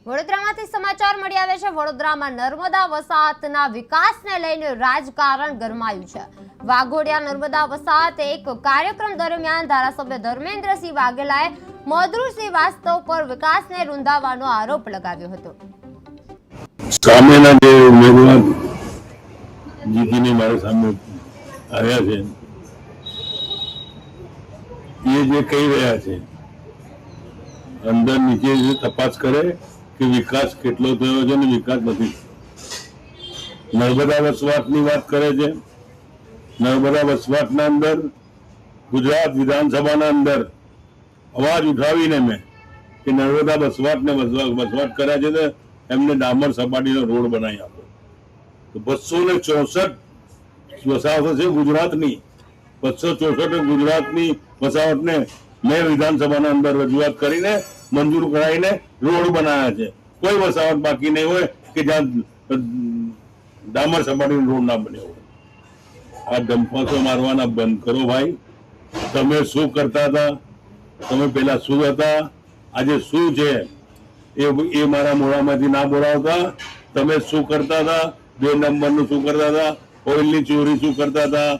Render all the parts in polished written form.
વડોદરામાંથી સમાચાર મળી આવે છે। વડોદરામાં નર્મદા વસાહતના વિકાસને લઈને રાજકારણ ગરમાયું છે। વાઘોડિયા નર્મદા વસાહત એક કાર્યક્રમ દરમિયાન ધારાસભ્ય ધર્મેન્દ્રસિંહ વાઘેલાએ મોદરૂસિંહ વાસ્તવ પર વિકાસને રૂંધાવવાનો આરોપ લગાવ્યો હતો। સામેના જે ઉમેદવાર જીતીને મારા સામે આવ્યા છે એ જે કહી રહ્યા છે અંદર નીચે જે તપાસ કરે કે વિકાસ કેટલો થયો છે અને વિકાસ નથી। નર્મદા વસવાટની વાત કરે છે। નર્મદા વસવાટના અંદર ગુજરાત વિધાનસભાના અંદર અવાજ ઉઠાવીને મેં કે નર્મદા વસવાટને વસવાટ કર્યા છે તો એમને ડામર સપાટીનો રોડ બનાવી આપો। તો 264 વસાહતો છે ગુજરાતની। 264 ગુજરાતની વસાહતને મેં વિધાનસભાના અંદર રજૂઆત કરીને મંજૂર કરાવીને રોડ બનાવ્યા છે। કોઈ વસાહત બાકી નહીં હોય કે જ્યાં ડામર સપાટીનો રોડ ના બન્યો હોય। આ ડંપાસો મારવાના બંધ કરો ભાઈ। તમે શું કરતા હતા? તમે પેલા શું હતા? આજે શું છે એ મારા મોઢામાંથી ના બોલાવતા। તમે શું કરતા હતા? 2 નંબરનું શું કરતા હતા? ઓઇલની ચોરી શું કરતા હતા?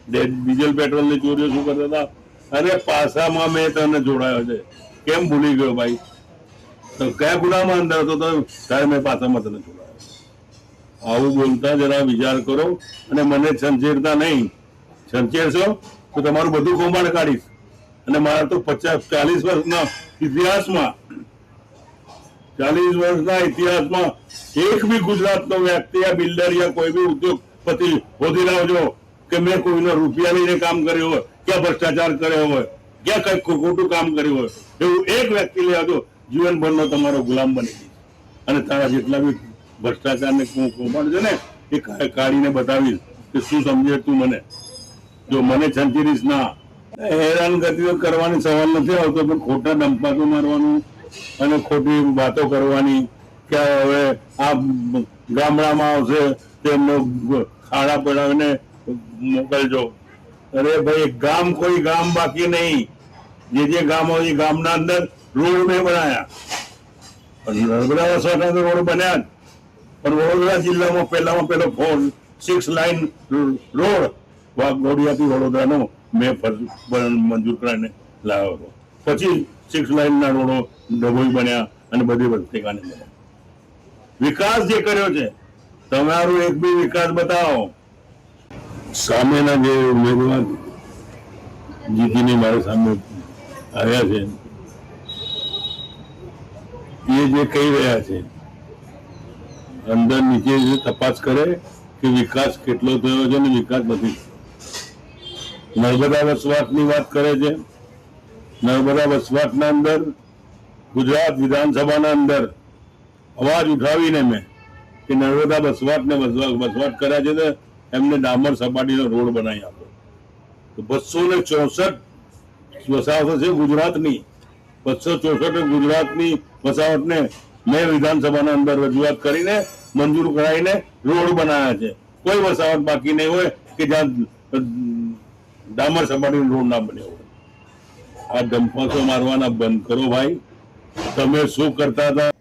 ડીઝલ પેટ્રોલની ચોરીઓ શું કરતા હતા? અરે પાસામાં મેં તને જોડાયો છે, કેમ ભૂલી ગયો ભાઈ? તો કયા ગુનામાં અંદર હતો તો ત્યારે મેં પાસામાં તને જોડાયો। આવું બોલતા જરા વિચાર કરો અને મને છંછેડતા નહીં। છંછેડશો તો તમારું બધું કૌભાંડ કાઢીશ। અને મારા તો 40 વર્ષના ઇતિહાસમાં 40 વર્ષના ઇતિહાસમાં એક બી ગુજરાતનો વ્યક્તિ યા બિલ્ડર યા કોઈ બી ઉદ્યોગપતિ શોધી લાવજો કે મેં કોઈનો રૂપિયા લઈને કામ કર્યો હોય, ક્યાં ભ્રષ્ટાચાર કર્યો હોય, ક્યાં કઈ ખોટું કામ કર્યું હોય, એવું એક વ્યક્તિ લઈ આવજો, જીવનભરનો તમારો ગુલામ બની જઈશ। અને તારા જેટલા બી ભ્રષ્ટાચારને કૌભાંડ છે ને એ કાઢીને બતાવીશ કે શું સમજે તું મને। જો મને છંચીરીશ ના। હેરાનગતિ કરવાની સવાલ નથી આવતો, પણ ખોટા ડંપાતો મારવાનું અને ખોટી વાતો કરવાની કે હવે આ ગામડામાં આવશે તેમને ખાડા પડાવીને મોકલજો। અરે ભાઈ ગામ કોઈ ગામ બાકી નહીં। જે ગામ હોય એ ગામના અંદર રોડ મેં બનાયા, પણ નર્મદા વસાહતના રોડ બન્યા જ। પણ વડોદરા જિલ્લામાં પહેલામાં પહેલો 6 લાઇન રોડ વાઘોડિયાથી વડોદરાનો મેં મંજૂર કરાવીને લાવ્યો હતો। પછી 6 લાઇનના રોડો ડભોઈ બન્યા અને બધી ઠેકાણે બન્યા। વિકાસ જે કર્યો છે તમારો એક બી વિકાસ બતાવો। સામેના જે ઉમેદવાર જીતીને મારા સામે આવ્યા છે એ જે કહી રહ્યા છે અંદર નીચે જે તપાસ કરે કે વિકાસ કેટલો થયો છે અને વિકાસ નથી। નર્મદા વસવાટની વાત કરે છે। નર્મદા વસવાટના અંદર ગુજરાત વિધાનસભાના અંદર અવાજ ઉઠાવીને મેં કે નર્મદા વસવાટને વસવાટ કર્યા છે તો એમને ડામર સપાટીનો રોડ બનાવી આપો। તો 264 વસાહતો છે ગુજરાતની। 264 ગુજરાતની વસાહતને મેં વિધાનસભાના અંદર રજૂઆત કરીને મંજૂર કરાવીને રોડ બનાવ્યા છે। કોઈ વસાહત બાકી નહીં હોય કે જ્યાં ડામર સપાટીનો રોડ ના બન્યો હોય। આ ડંપાસો મારવાના બંધ કરો ભાઈ। તમે શું કરતા હતા?